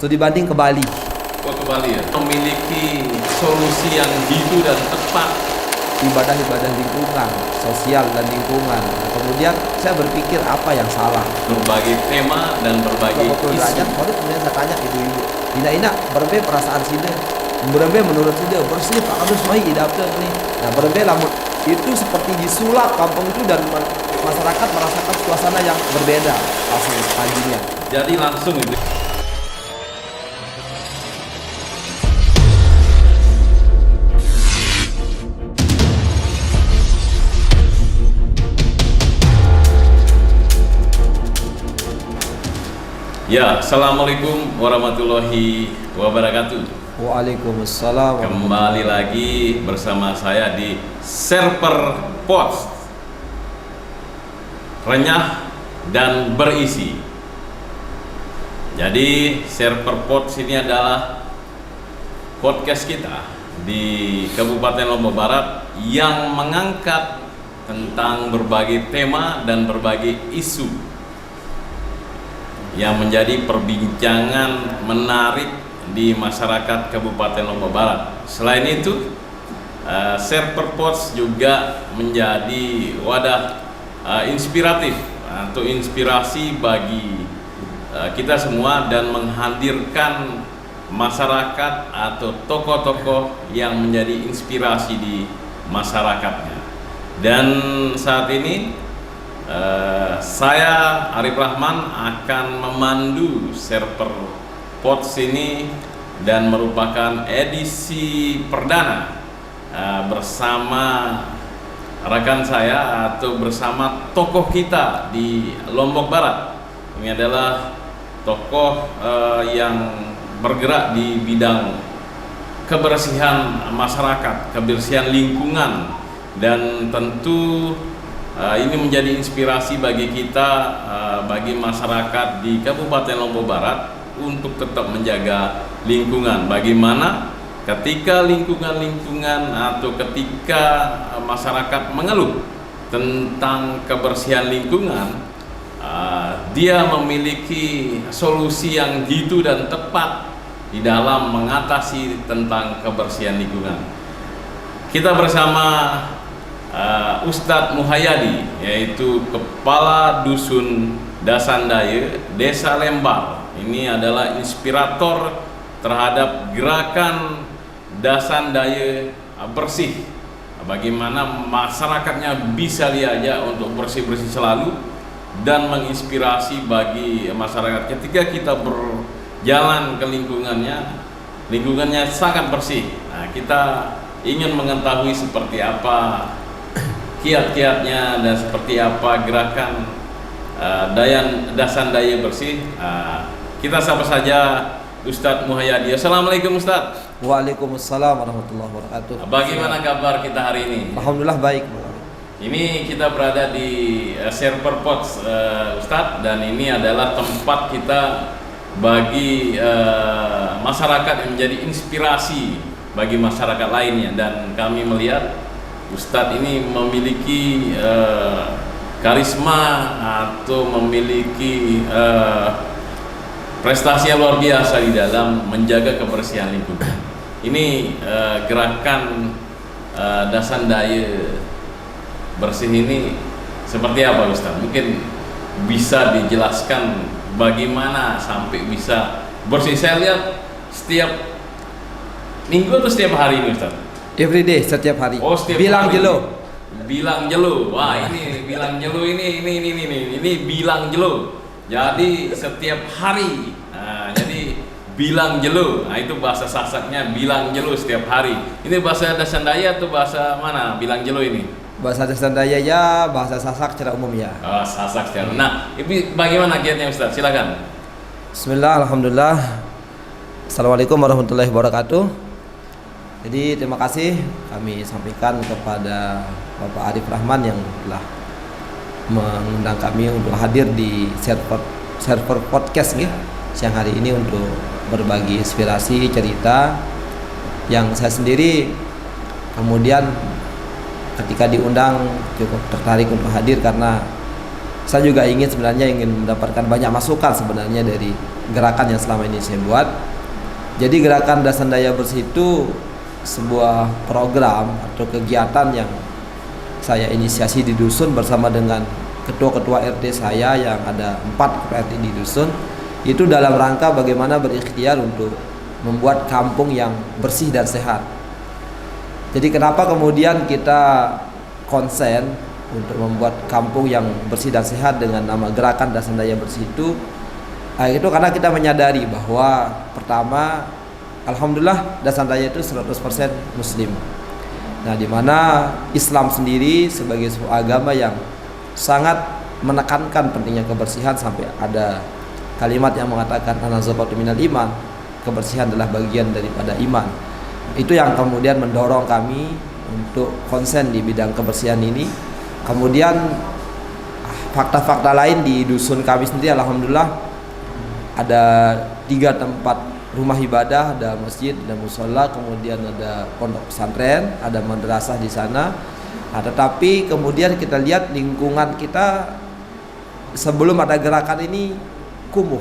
studi banding ke Bali. Oh, ke Bali ya. Memiliki solusi yang jitu dan tepat. Ibadah-ibadah lingkungan, sosial dan lingkungan. Kemudian saya berpikir apa yang salah. Berbagai tema dan berbagai isu. Baru kemudian saya tanya ibu-ibu, ina berbe perasaan sini, berbe menurut sini bersih Pak Kadus mai idapnya nih. Nah berbe lamun itu seperti disulap kampung itu dan masyarakat merasakan suasana yang berbeda langsung paginya. Jadi langsung itu. Ya, assalamualaikum warahmatullahi wabarakatuh. Waalaikumsalam. Kembali lagi bersama saya di Serper Pots, renyah dan berisi. Jadi Serper Pots ini adalah podcast kita di Kabupaten Lombok Barat yang mengangkat tentang berbagai tema dan berbagai isu yang menjadi perbincangan menarik di masyarakat Kabupaten Lombok Barat. Selain itu, Serper Pots juga menjadi wadah inspiratif atau inspirasi bagi kita semua dan menghadirkan masyarakat atau tokoh-tokoh yang menjadi inspirasi di masyarakatnya. Dan saat ini saya Arif Rahman akan memandu Serper Pots ini dan merupakan edisi perdana bersama rekan saya atau bersama tokoh kita di Lombok Barat. Ini adalah tokoh yang bergerak di bidang kebersihan masyarakat, kebersihan lingkungan, dan tentu ini menjadi inspirasi bagi kita, bagi masyarakat di Kabupaten Lombok Barat untuk tetap menjaga lingkungan. Bagaimana ketika lingkungan atau ketika masyarakat mengeluh tentang kebersihan lingkungan, dia memiliki solusi yang jitu dan tepat di dalam mengatasi tentang kebersihan lingkungan. Kita bersama Ustadz Muhayyadi, yaitu Kepala Dusun Dasandaya Desa Lembar. Ini adalah inspirator terhadap gerakan Dasandaya bersih. Bagaimana masyarakatnya bisa diajak untuk bersih-bersih selalu dan menginspirasi bagi masyarakat ketika kita berjalan ke lingkungannya sangat bersih. Nah, kita ingin mengetahui seperti apa kiat-kiatnya dan seperti apa gerakan Dasandaya bersih. Kita sapa saja Ustadz Muhayyadi. Assalamualaikum Ustadz. Waalaikumsalam warahmatullahi wabarakatuh. Bagaimana kabar kita hari ini? Alhamdulillah baik. Ini kita berada di Serper Pots, Ustadz, dan ini adalah tempat kita bagi masyarakat yang menjadi inspirasi bagi masyarakat lainnya. Dan kami melihat Ustadz ini memiliki karisma atau memiliki prestasi yang luar biasa di dalam menjaga kebersihan lingkungan. Ini gerakan Dasandaya bersih ini seperti apa Ustadz? Mungkin bisa dijelaskan bagaimana sampai bisa bersih. Saya lihat setiap minggu atau setiap hari ini Ustadz? Every day, setiap hari. Oh, setiap bilang hari. Bilang jelo. Wah, ini bilang jelo ini bilang jelo. Jadi setiap hari. Nah, jadi bilang jelo. Nah, itu bahasa Sasaknya bilang jelo setiap hari. Ini bahasa Dasandaya atau bahasa mana? Bilang jelo ini. Bahasa Dasandaya ya, bahasa Sasak secara umum ya. Oh, Sasak secara. Nah, ini bagaimana kiatnya Ustaz? Silakan. Bismillah, alhamdulillah. Assalamualaikum warahmatullahi wabarakatuh. Jadi terima kasih kami sampaikan kepada Bapak Arif Rahman yang telah mengundang kami untuk hadir di Serper Podcast ya, siang hari ini untuk berbagi inspirasi cerita yang saya sendiri kemudian ketika diundang cukup tertarik untuk hadir karena saya juga ingin mendapatkan banyak masukan sebenarnya dari gerakan yang selama ini saya buat. Jadi gerakan Dasan Daya Bersih itu sebuah program atau kegiatan yang saya inisiasi di dusun bersama dengan ketua-ketua RT saya yang ada 4 RT di dusun. Itu dalam rangka bagaimana berikhtiar untuk membuat kampung yang bersih dan sehat. Jadi kenapa kemudian kita konsen untuk membuat kampung yang bersih dan sehat dengan nama gerakan Dasan Daya Bersih itu karena kita menyadari bahwa pertama, alhamdulillah Dasan Daya itu 100% muslim. Nah, di mana Islam sendiri sebagai sebuah agama yang sangat menekankan pentingnya kebersihan, sampai ada kalimat yang mengatakan an-nazafatu minal iman, kebersihan adalah bagian daripada iman. Itu yang kemudian mendorong kami untuk konsen di bidang kebersihan ini. Kemudian fakta-fakta lain di dusun kami sendiri, alhamdulillah ada 3 tempat rumah ibadah, ada masjid, ada musola, kemudian ada pondok pesantren, ada madrasah di sana. Nah, tetapi kemudian kita lihat lingkungan kita sebelum ada gerakan ini kumuh.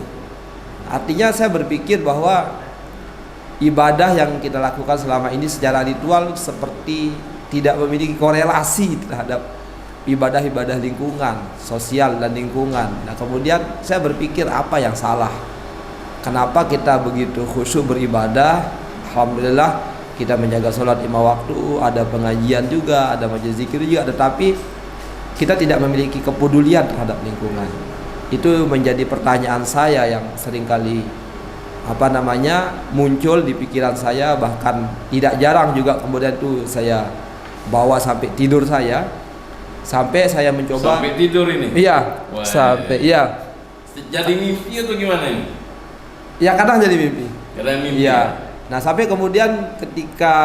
Artinya saya berpikir bahwa ibadah yang kita lakukan selama ini secara ritual seperti tidak memiliki korelasi terhadap ibadah-ibadah lingkungan, sosial dan lingkungan. Nah, kemudian saya berpikir apa yang salah? Kenapa kita begitu khusyuk beribadah? Alhamdulillah kita menjaga sholat 5 waktu, ada pengajian juga, ada majelis zikir juga, tetapi kita tidak memiliki kepedulian terhadap lingkungan. Itu menjadi pertanyaan saya yang seringkali muncul di pikiran saya, bahkan tidak jarang juga kemudian itu saya bawa sampai tidur saya, sampai saya mencoba sampai tidur ini. Iya. Wah, sampai iya. Jadi mimpi atau gimana ini? Ya kadang jadi mimpi. Kadang mimpi. Iya. Nah, sampai kemudian ketika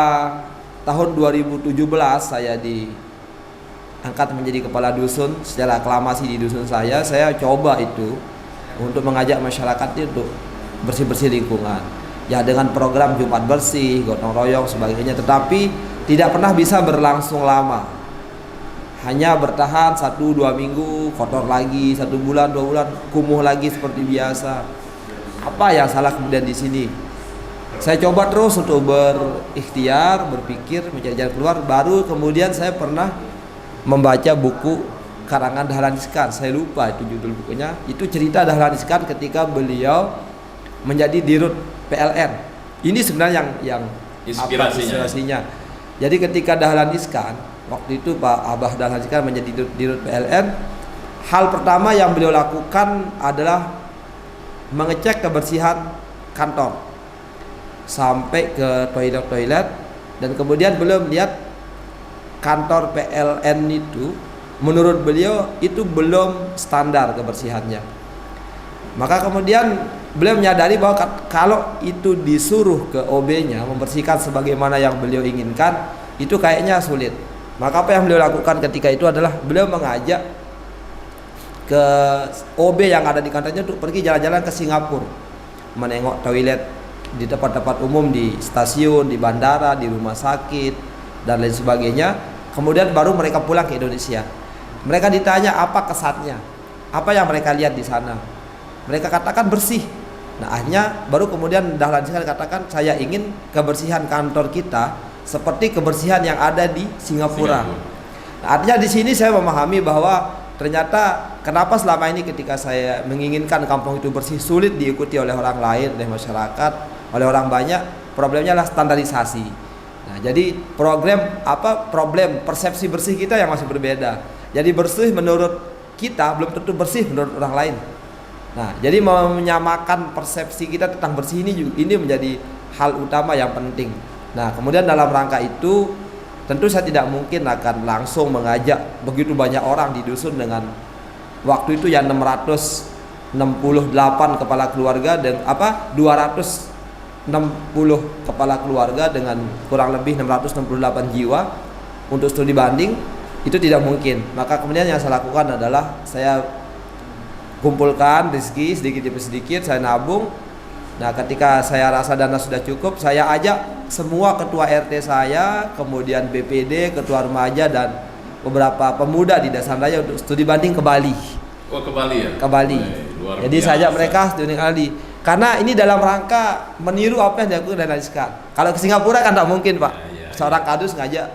tahun 2017 saya diangkat menjadi kepala dusun, secara aklamasi di dusun saya coba itu untuk mengajak masyarakat itu bersih-bersih lingkungan. Ya dengan program Jumat Bersih, gotong royong sebagainya, tetapi tidak pernah bisa berlangsung lama. Hanya bertahan 1-2 minggu, kotor lagi, 1 bulan, 2 bulan, kumuh lagi seperti biasa. Apa yang salah kemudian di sini? Saya coba terus untuk berikhtiar, berpikir, mencari jalan keluar. Baru kemudian saya pernah membaca buku karangan Dahlan Iskan. Saya lupa itu judul bukunya. Itu cerita Dahlan Iskan ketika beliau menjadi dirut PLN. Ini sebenarnya yang inspirasinya. Jadi ketika Dahlan Iskan, waktu itu Pak Abah Dahlan Iskan menjadi dirut PLN, hal pertama yang beliau lakukan adalah mengecek kebersihan kantor sampai ke toilet-toilet, dan kemudian beliau melihat kantor PLN itu menurut beliau itu belum standar kebersihannya. Maka kemudian beliau menyadari bahwa kalau itu disuruh ke OB-nya membersihkan sebagaimana yang beliau inginkan, itu kayaknya sulit. Maka apa yang beliau lakukan ketika itu adalah beliau mengajak ke OB yang ada di kantornya untuk pergi jalan-jalan ke Singapura, menengok toilet di tempat-tempat umum, di stasiun, di bandara, di rumah sakit dan lain sebagainya. Kemudian baru mereka pulang ke Indonesia. Mereka ditanya apa kesannya, apa yang mereka lihat di sana. Mereka katakan bersih. Nah, akhirnya baru kemudian Dahlan Iskan katakan, saya ingin kebersihan kantor kita seperti kebersihan yang ada di Singapura. Nah, artinya di sini saya memahami bahwa ternyata kenapa selama ini ketika saya menginginkan kampung itu bersih sulit diikuti oleh orang lain, oleh masyarakat, oleh orang banyak. Problemnya adalah standarisasi. Nah, jadi problem persepsi bersih kita yang masih berbeda. Jadi bersih menurut kita belum tentu bersih menurut orang lain. Nah, jadi menyamakan persepsi kita tentang bersih ini menjadi hal utama yang penting. Nah, kemudian dalam rangka itu tentu saya tidak mungkin akan langsung mengajak begitu banyak orang di dusun dengan waktu itu yang 668 kepala keluarga dan 260 kepala keluarga dengan kurang lebih 668 jiwa untuk studi banding, itu tidak mungkin. Maka kemudian yang saya lakukan adalah saya kumpulkan rezeki sedikit demi sedikit, saya nabung. Nah, ketika saya rasa dana sudah cukup, saya ajak semua ketua RT saya, kemudian BPD, ketua remaja dan beberapa pemuda di Dasan Daya untuk studi banding ke Bali. Oh, ke Bali ya? Ke Bali. Jadi saya ajak mereka studi Bali. Karena ini dalam rangka meniru apa yang dilakukan Dahlan Iskan. Kalau ke Singapura kan tak mungkin Pak. Seorang kadus ngajak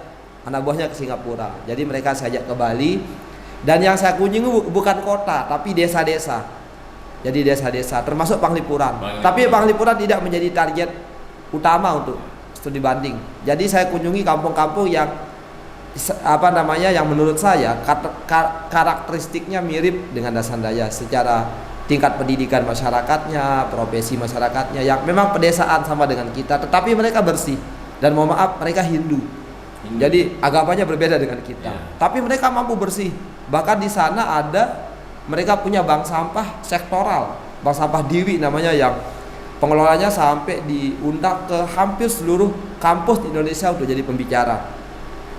anak buahnya ke Singapura. Jadi mereka saya ajak ke Bali. Dan yang saya kunjungi bukan kota, tapi desa-desa. Jadi desa-desa, termasuk Panglipuran. Tapi Panglipuran tidak menjadi target utama untuk studi banding. Jadi saya kunjungi kampung-kampung yang yang menurut saya karakteristiknya mirip dengan Dasandaya secara tingkat pendidikan masyarakatnya, profesi masyarakatnya yang memang pedesaan sama dengan kita, tetapi mereka bersih dan mohon maaf mereka Hindu. Jadi agamanya berbeda dengan kita, tapi mereka mampu bersih. Bahkan di sana ada mereka punya bank sampah sektoral, bank sampah Diwi namanya, yang pengelolanya sampai diundang ke hampir seluruh kampus di Indonesia untuk jadi pembicara.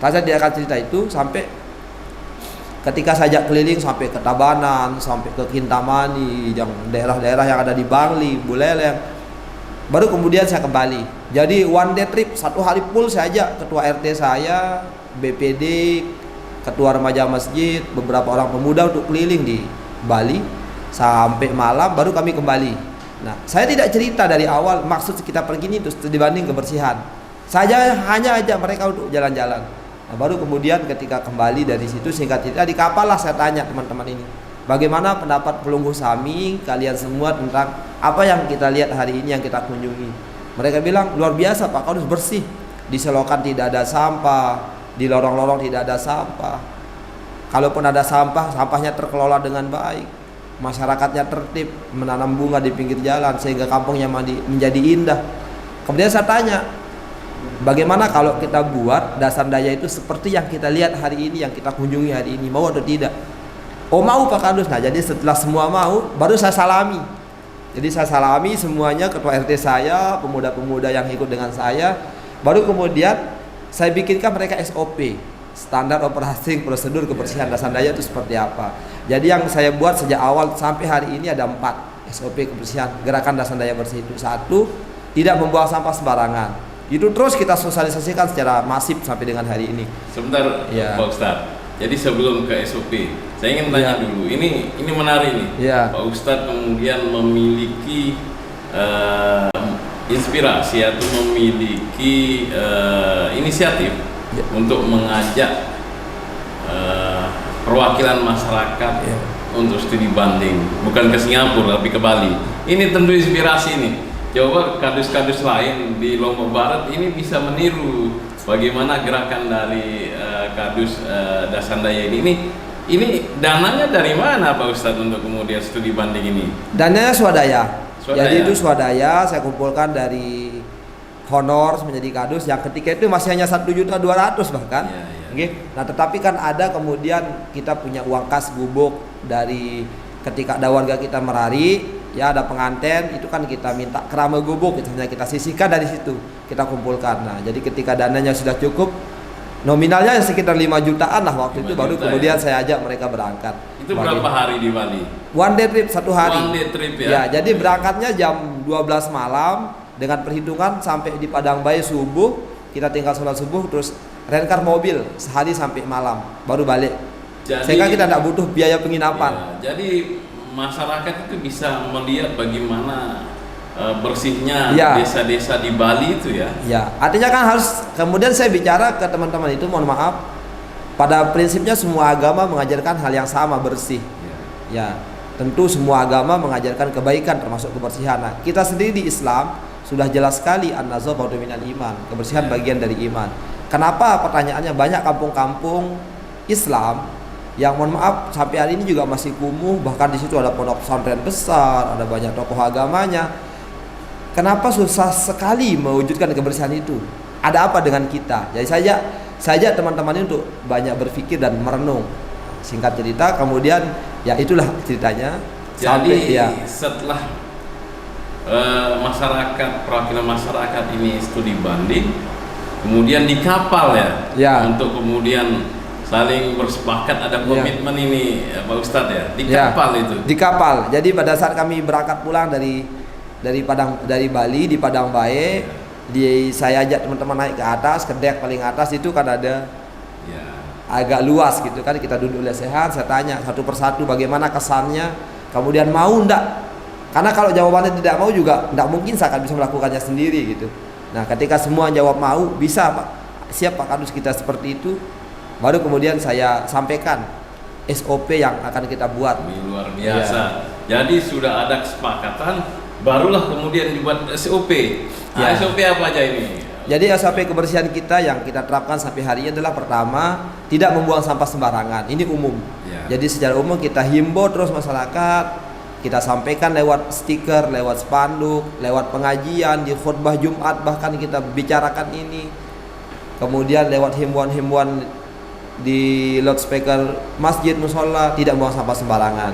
Saya dia akan cerita itu sampai ketika saya ajak keliling sampai ke Tabanan, sampai ke Kintamani, yang daerah-daerah yang ada di Bangli, Buleleng. Baru kemudian saya ke Bali. Jadi one day trip, 1 hari full saya ajak ketua RT saya, BPD, ketua remaja masjid, beberapa orang pemuda untuk keliling di Bali sampai malam baru kami kembali. Nah, saya tidak cerita dari awal maksud kita pergi ini terus dibanding kebersihan. Saya hanya ajak mereka untuk jalan-jalan. Nah, baru kemudian ketika kembali dari situ singkat cerita di kapal lah saya tanya teman-teman ini, bagaimana pendapat pelungguh Sami kalian semua tentang apa yang kita lihat hari ini yang kita kunjungi. Mereka bilang luar biasa Pak, harus bersih, di selokan tidak ada sampah, di lorong-lorong tidak ada sampah, kalaupun ada sampah, sampahnya terkelola dengan baik, masyarakatnya tertib, menanam bunga di pinggir jalan sehingga kampungnya menjadi indah. Kemudian saya tanya, bagaimana kalau kita buat Dasandaya itu seperti yang kita lihat hari ini, yang kita kunjungi hari ini, mau atau tidak? Oh mau Pak Kadus. Nah jadi setelah semua mau, baru saya salami. Jadi saya salami semuanya, ketua RT saya, pemuda-pemuda yang ikut dengan saya. Baru kemudian saya bikinkan mereka SOP, standar operasi prosedur kebersihan Dasandaya itu seperti apa. Jadi yang saya buat sejak awal sampai hari ini ada 4 SOP kebersihan gerakan Dasandaya bersih itu. 1, tidak membuang sampah sembarangan. Itu terus kita sosialisasikan secara masif sampai dengan hari ini. Sebentar Pak Ustadz. Jadi sebelum ke SOP, saya ingin tanya dulu. Ini menarik nih. Pak Ustadz kemudian memiliki inspirasi atau memiliki inisiatif untuk mengajak perwakilan masyarakat untuk studi banding, bukan ke Singapura tapi ke Bali. Ini tentu inspirasi nih. Coba kadus-kadus lain di Lombok Barat ini bisa meniru bagaimana gerakan dari kadus Dasandaya ini. Ini dananya dari mana Pak Ustadz untuk kemudian studi banding ini? Dananya swadaya. Jadi itu swadaya saya kumpulkan dari honor menjadi kadus yang ketika itu masih hanya 1.200.000 bahkan. Nah tetapi kan ada kemudian kita punya uang kas gubuk dari ketika ada warga kita merari, ya ada pengantin, itu kan kita minta kerama gubuk, kita sisihkan dari situ, kita kumpulkan. Nah jadi ketika dananya sudah cukup, nominalnya sekitar 5 jutaan lah waktu itu, baru kemudian saya ajak mereka berangkat. Itu berapa hari di Bali? One day trip, 1 hari. One day trip ya? Jadi berangkatnya jam 12 malam dengan perhitungan sampai di Padang Bayi subuh, kita tinggal sholat subuh, terus rencar mobil sehari sampai malam, baru balik. Jadi, sehingga kita tidak butuh biaya penginapan. Jadi masyarakat itu bisa melihat bagaimana bersihnya desa-desa di Bali itu ya. Artinya kan harus kemudian saya bicara ke teman-teman itu, mohon maaf, pada prinsipnya semua agama mengajarkan hal yang sama, bersih. Tentu semua agama mengajarkan kebaikan termasuk kebersihan. Nah, kita sendiri di Islam sudah jelas sekali an-nazafatu minal iman, kebersihan bagian dari iman. Kenapa pertanyaannya banyak kampung-kampung Islam yang mohon maaf sampai hari ini juga masih kumuh, bahkan di situ ada pondok pesantren besar, ada banyak tokoh agamanya. Kenapa susah sekali mewujudkan kebersihan itu? Ada apa dengan kita? Jadi saja teman-teman ini untuk banyak berpikir dan merenung. Singkat cerita, kemudian ya itulah ceritanya. Jadi setelah masyarakat, perwakilan masyarakat ini studi banding, kemudian di kapal untuk kemudian saling bersepakat ada komitmen ini Pak Ustadz di kapal itu. Di kapal. Jadi pada saat kami berangkat pulang dari Bali di Padang Bae, saya ajak teman-teman naik ke atas, ke dek paling atas itu kan ada agak luas gitu kan, kita duduk lesehan, saya tanya satu persatu bagaimana kesannya, kemudian mau ndak Karena kalau jawabannya tidak mau juga tidak mungkin saya akan bisa melakukannya sendiri gitu. Nah, ketika semua jawab mau, bisa Pak, siap Pak Kadus kita seperti itu, baru kemudian saya sampaikan SOP yang akan kita buat. Ini luar biasa. Jadi sudah ada kesepakatan, barulah kemudian dibuat SOP. Nah, SOP apa aja ini? Jadi SOP kebersihan kita yang kita terapkan sampai hari ini adalah pertama, tidak membuang sampah sembarangan. Ini umum. Jadi secara umum kita himbau terus masyarakat, kita sampaikan lewat stiker, lewat spanduk, lewat pengajian di khutbah Jumat, bahkan kita bicarakan ini. Kemudian lewat himbauan-himbauan di loudspeaker masjid, musola, tidak membuang sampah sembarangan.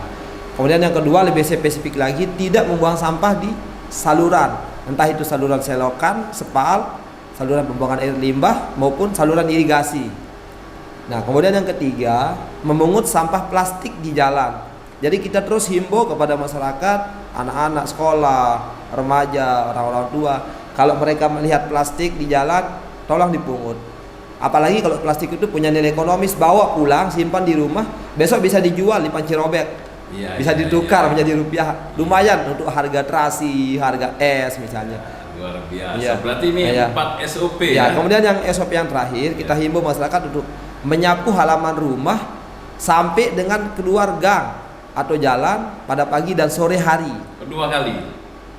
Kemudian yang kedua lebih spesifik lagi, tidak membuang sampah di saluran, entah itu saluran selokan, spal, saluran pembuangan air limbah maupun saluran irigasi. Nah, kemudian yang ketiga, memungut sampah plastik di jalan. Jadi kita terus himbau kepada masyarakat, anak-anak sekolah, remaja, orang-orang tua, kalau mereka melihat plastik di jalan, tolong dipungut. Apalagi kalau plastik itu punya nilai ekonomis, bawa pulang, simpan di rumah, besok bisa dijual di panci robek, bisa ditukar menjadi rupiah, lumayan untuk harga terasi, harga es misalnya. Luar biasa. Berarti ini 4 SOP ya. Kemudian yang SOP yang terakhir, kita himbau masyarakat untuk menyapu halaman rumah sampai dengan keluar gang atau jalan pada pagi dan sore hari. Kedua kali.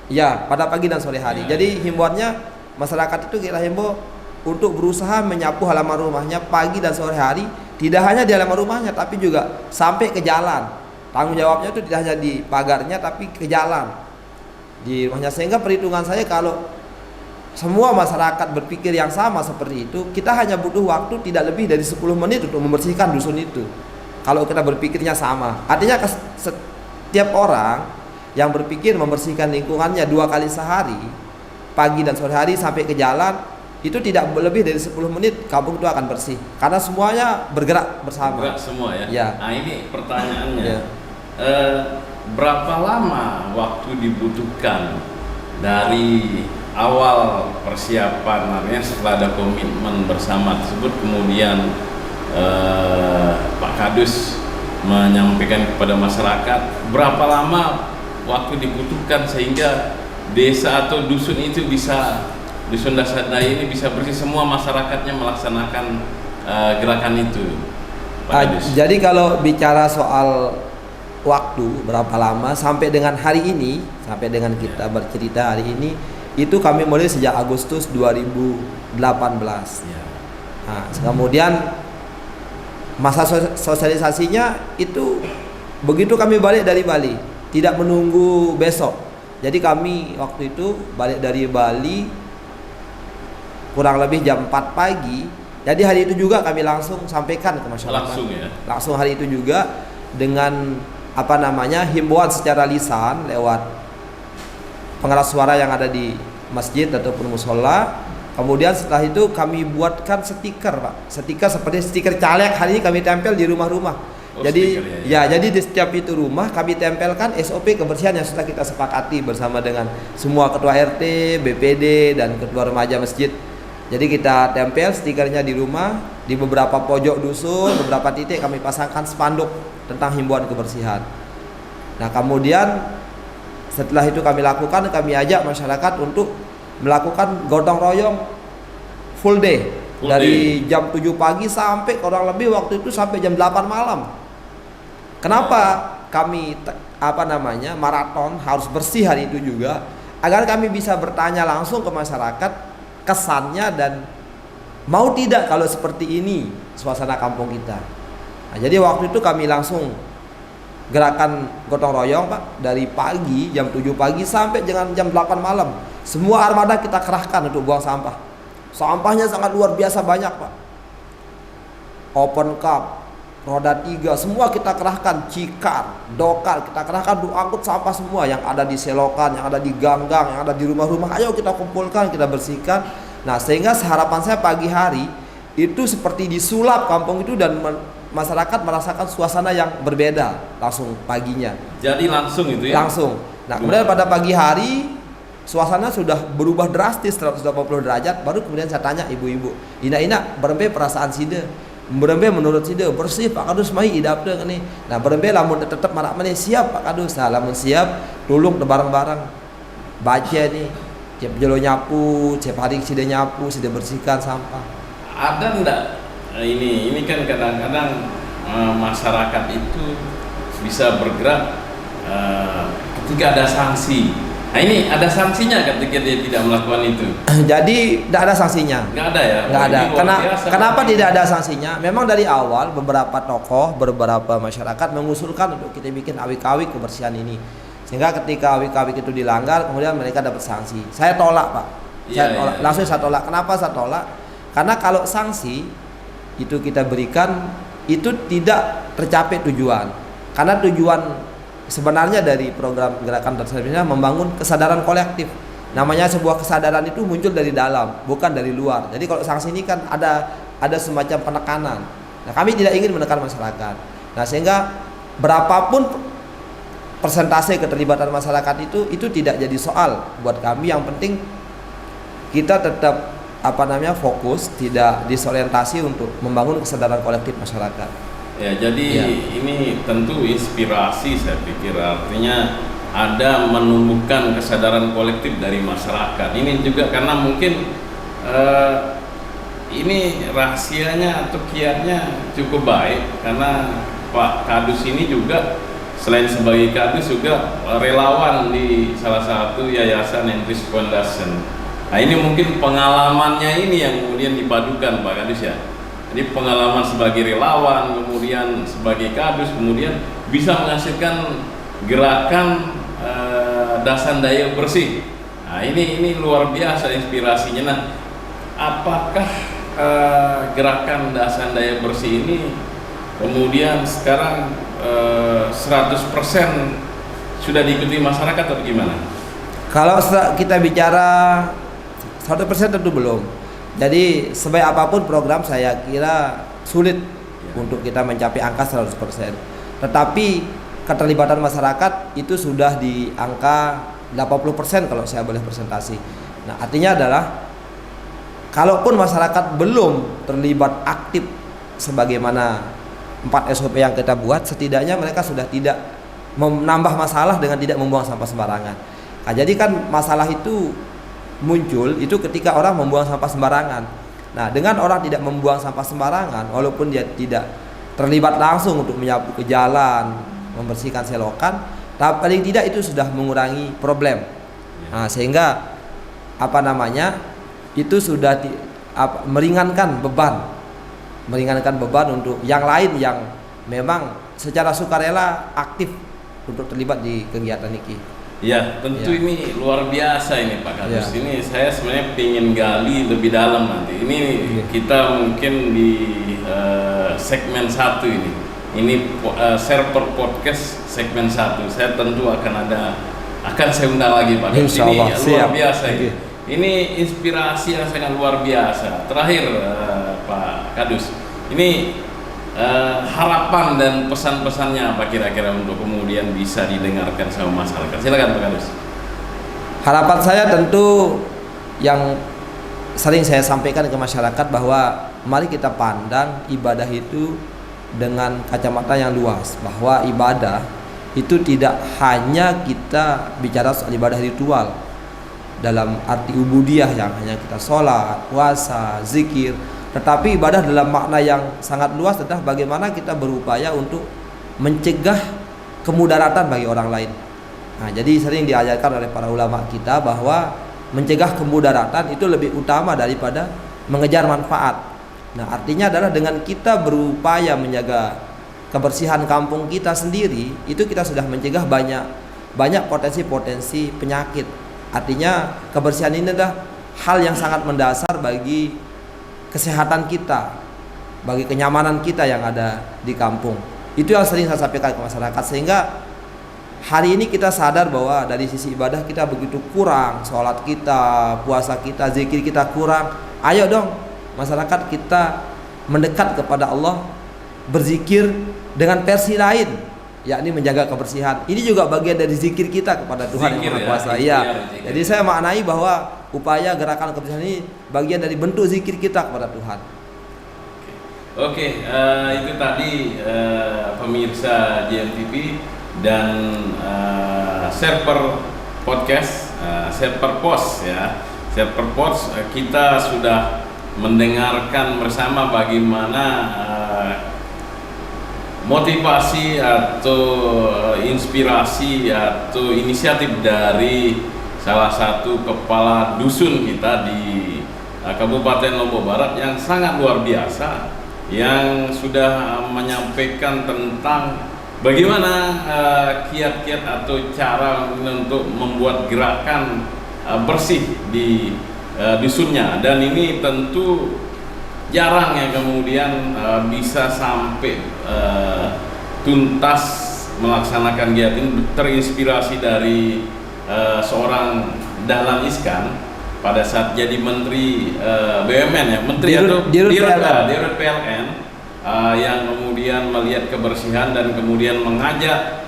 Ya, pada pagi dan sore hari. Jadi himbauannya masyarakat itu kita himbau untuk berusaha menyapu halaman rumahnya pagi dan sore hari, tidak hanya di halaman rumahnya tapi juga sampai ke jalan. Tanggung jawabnya itu tidak hanya di pagarnya tapi ke jalan di rumahnya, sehingga perhitungan saya kalau semua masyarakat berpikir yang sama seperti itu, kita hanya butuh waktu tidak lebih dari 10 menit untuk membersihkan dusun itu. Kalau kita berpikirnya sama, artinya setiap orang yang berpikir membersihkan lingkungannya 2 kali sehari, pagi dan sore hari sampai ke jalan, itu tidak lebih dari 10 menit kampung itu akan bersih. Karena semuanya bergerak bersama. Bergerak semua ya. Nah ini pertanyaannya, berapa lama waktu dibutuhkan dari awal persiapan, artinya setelah ada komitmen bersama tersebut, kemudian Pak Kadus menyampaikan kepada masyarakat, berapa lama waktu dibutuhkan sehingga desa atau dusun itu bisa, dusun Dasan Daye ini bisa bersih, semua masyarakatnya melaksanakan gerakan itu, Pak Kadus? Jadi kalau bicara soal waktu berapa lama sampai dengan hari ini, sampai dengan kita bercerita hari ini, itu kami mulai sejak Agustus 2018. Nah, kemudian masa sosialisasinya itu begitu kami balik dari Bali, tidak menunggu besok. Jadi kami waktu itu balik dari Bali kurang lebih jam 4 pagi. Jadi hari itu juga kami langsung sampaikan ke masyarakat. Langsung ya? Langsung hari itu juga dengan himbauan secara lisan lewat pengeras suara yang ada di masjid ataupun musola. Kemudian setelah itu kami buatkan stiker, Pak. Stiker seperti stiker caleg, hari ini kami tempel di rumah-rumah. Jadi stiker, jadi di setiap itu rumah kami tempelkan SOP kebersihan yang sudah kita sepakati bersama dengan semua ketua RT, BPD dan ketua remaja masjid. Jadi kita tempel stikernya di rumah, di beberapa pojok dusun, beberapa titik kami pasangkan spanduk tentang himbauan kebersihan. Nah, kemudian setelah itu kami ajak masyarakat untuk melakukan gotong royong full day dari jam 7 pagi sampai kurang lebih waktu itu sampai jam 8 malam. Kenapa kami maraton harus bersih hari itu juga, agar kami bisa bertanya langsung ke masyarakat kesannya dan mau tidak kalau seperti ini suasana kampung kita. Nah, jadi waktu itu kami langsung gerakan gotong royong, Pak, dari pagi jam 7 pagi sampai dengan jam 8 malam. Semua armada kita kerahkan untuk buang sampah. Sampahnya sangat luar biasa banyak, Pak. Open cup, roda 3, semua kita kerahkan, cikar, dokar, kita kerahkan untuk angkut sampah semua yang ada di selokan, yang ada di gang-gang, yang ada di rumah-rumah. Ayo kita kumpulkan, kita bersihkan. Nah, sehingga harapan saya pagi hari itu seperti disulap kampung itu dan masyarakat merasakan suasana yang berbeda langsung paginya. Jadi langsung itu ya? Langsung. Nah, kemudian pada pagi hari suasana sudah berubah drastis 180 derajat. Baru kemudian saya tanya ibu-ibu, ina berempe perasaan sida. Berembe menurut sida bersih Pak Kadus mai idap teu ni. Nah berembe lamun tetep marak meneh siap Pak Kadus. Nah, lamun siap tulung bareng-bareng baca nih. Tiap jelo nyapu, tiap hari sida nyapu, sida bersihkan sampah. Ada ndak ini kan kadang-kadang masyarakat itu bisa bergerak ketika ada sanksi. Nah ini ada sanksinya ketika dia tidak melakukan itu. Jadi tidak ada sanksinya. Nggak ada ya? Nggak ada. Kenapa Ini. tidak ada sanksinya? Memang dari awal beberapa tokoh, beberapa masyarakat mengusulkan untuk kita bikin awik-awik kebersihan ini. Sehingga ketika awik-awik itu dilanggar, kemudian mereka dapat sanksi. Saya tolak Pak. Langsung saya tolak. Kenapa saya tolak? Karena kalau sanksi itu kita berikan, itu tidak tercapai tujuan. Karena tujuan sebenarnya dari program gerakan dasar membangun kesadaran kolektif. Namanya sebuah kesadaran itu muncul dari dalam, bukan dari luar. Jadi kalau sanksi ini kan ada semacam penekanan. Nah, kami tidak ingin menekan masyarakat. Nah, sehingga berapapun persentase keterlibatan masyarakat itu tidak jadi soal buat kami. Yang penting kita tetap fokus, tidak disorientasi untuk membangun kesadaran kolektif masyarakat. Ya, jadi ini tentu inspirasi saya pikir, artinya ada menumbuhkan kesadaran kolektif dari masyarakat. Ini juga karena mungkin ini rahasianya atau kiatnya cukup baik, karena Pak Kadus ini juga selain sebagai Kadus juga relawan di salah satu yayasan Hendris Foundation. Nah ini mungkin pengalamannya ini yang kemudian dipadukan Pak Kadus ya. Jadi pengalaman sebagai relawan, kemudian sebagai Kadus, kemudian bisa menghasilkan gerakan Dasan Daya Bersih. Nah ini luar biasa inspirasinya. Nah, apakah gerakan Dasan Daya Bersih ini kemudian sekarang 100% sudah diikuti masyarakat atau gimana? Kalau kita bicara 100% tentu belum. Jadi sebaik apapun program saya kira sulit untuk kita mencapai angka 100%. Tetapi keterlibatan masyarakat itu sudah di angka 80% kalau saya boleh presentasi. Nah, artinya adalah kalaupun masyarakat belum terlibat aktif sebagaimana 4 SOP yang kita buat, setidaknya mereka sudah tidak menambah masalah dengan tidak membuang sampah sembarangan. Nah, jadi kan masalah itu muncul itu ketika orang membuang sampah sembarangan. Nah, dengan orang tidak membuang sampah sembarangan, walaupun dia tidak terlibat langsung untuk menyapu ke jalan, membersihkan selokan, tapi paling tidak itu sudah mengurangi problem. Nah, sehingga itu sudah meringankan beban untuk yang lain yang memang secara sukarela aktif untuk terlibat di kegiatan ini. Ya, tentu ini luar biasa ini Pak Kadus. Ini saya sebenarnya ingin gali lebih dalam nanti. Ini kita mungkin di segmen 1 ini. Ini share per podcast segmen 1. Saya tentu akan saya undang lagi Pak Kadus. Ini luar biasa ini. Ini inspirasi yang sangat luar biasa. Terakhir Pak Kadus, ini harapan dan pesan-pesannya apa kira-kira untuk kemudian bisa didengarkan sama masyarakat? Silakan Pak Kadus. Harapan saya tentu yang sering saya sampaikan ke masyarakat bahwa mari kita pandang ibadah itu dengan kacamata yang luas, bahwa ibadah itu tidak hanya kita bicara soal ibadah ritual dalam arti ubudiyah yang hanya kita sholat, puasa, zikir, tetapi ibadah dalam makna yang sangat luas adalah bagaimana kita berupaya untuk mencegah kemudaratan bagi orang lain. Nah, jadi sering diajarkan oleh para ulama kita bahwa mencegah kemudaratan itu lebih utama daripada mengejar manfaat. Nah, artinya adalah dengan kita berupaya menjaga kebersihan kampung kita sendiri, itu kita sudah mencegah banyak potensi-potensi penyakit. Artinya kebersihan ini adalah hal yang sangat mendasar bagi kesehatan kita, bagi kenyamanan kita yang ada di kampung. Itu yang sering saya sampaikan ke masyarakat, sehingga hari ini kita sadar bahwa dari sisi ibadah kita begitu kurang, sholat kita, puasa kita, zikir kita kurang. Ayo dong masyarakat kita mendekat kepada Allah, berzikir dengan versi lain, yakni menjaga kebersihan. Ini juga bagian dari zikir kita kepada Tuhan Yang Maha Kuasa. Jadi saya maknai bahwa upaya gerakan kebersihan ini bagian dari bentuk zikir kita kepada Tuhan. Oke, itu tadi pemirsa JMTV dan Serper Podcast, Serper Post ya. Serper Post, kita sudah mendengarkan bersama bagaimana motivasi atau inspirasi atau inisiatif dari salah satu kepala dusun kita di Kabupaten Lombok Barat yang sangat luar biasa, yang sudah menyampaikan tentang bagaimana kiat-kiat atau cara untuk membuat gerakan bersih di dusunnya. Dan ini tentu jarang yang kemudian bisa sampai tuntas melaksanakan kegiatan ini, terinspirasi dari seorang Dahlan Iskan pada saat jadi Menteri BUMN ya, Menteri atau Dirut PLN, yang kemudian melihat kebersihan dan kemudian mengajak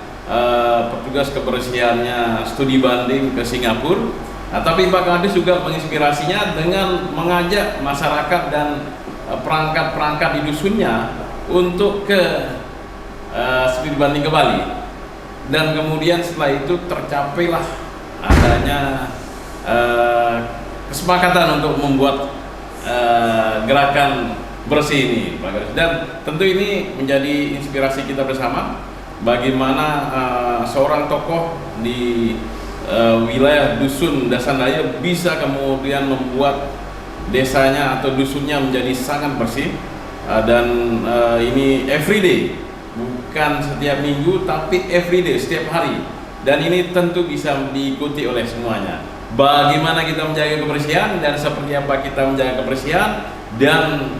petugas kebersihannya studi banding ke Singapura. Tapi Pak Kadis juga menginspirasinya dengan mengajak masyarakat dan perangkat-perangkat di dusunnya untuk ke studi banding ke Bali. Dan kemudian setelah itu tercapailah adanya kesepakatan untuk membuat gerakan bersih ini, Pak Garis. Dan tentu ini menjadi inspirasi kita bersama bagaimana seorang tokoh di wilayah dusun Dasandaya bisa kemudian membuat desanya atau dusunnya menjadi sangat bersih, dan ini everyday, bukan setiap minggu tapi everyday, setiap hari. Dan ini tentu bisa diikuti oleh semuanya. Bagaimana kita menjaga kebersihan dan seperti apa kita menjaga kebersihan dan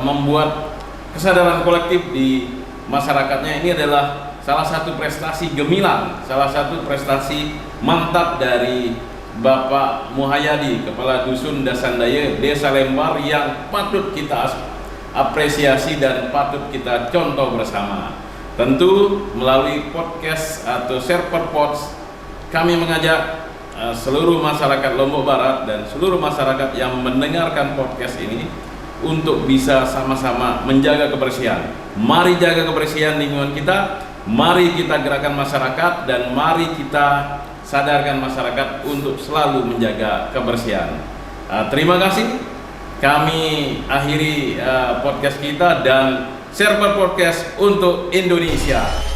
membuat kesadaran kolektif di masyarakatnya. Ini adalah salah satu prestasi gemilang, salah satu prestasi mantap dari Bapak Muhayyadi, Kepala Dusun Dasandaya Desa Lembar, yang patut kita apresiasi dan patut kita contoh bersama. Tentu melalui podcast atau Serper Pods, kami mengajak seluruh masyarakat Lombok Barat dan seluruh masyarakat yang mendengarkan podcast ini untuk bisa sama-sama menjaga kebersihan. Mari jaga kebersihan lingkungan kita, mari kita gerakan masyarakat, dan mari kita sadarkan masyarakat untuk selalu menjaga kebersihan. Terima kasih. Kami akhiri podcast kita dan Serper Podcast untuk Indonesia.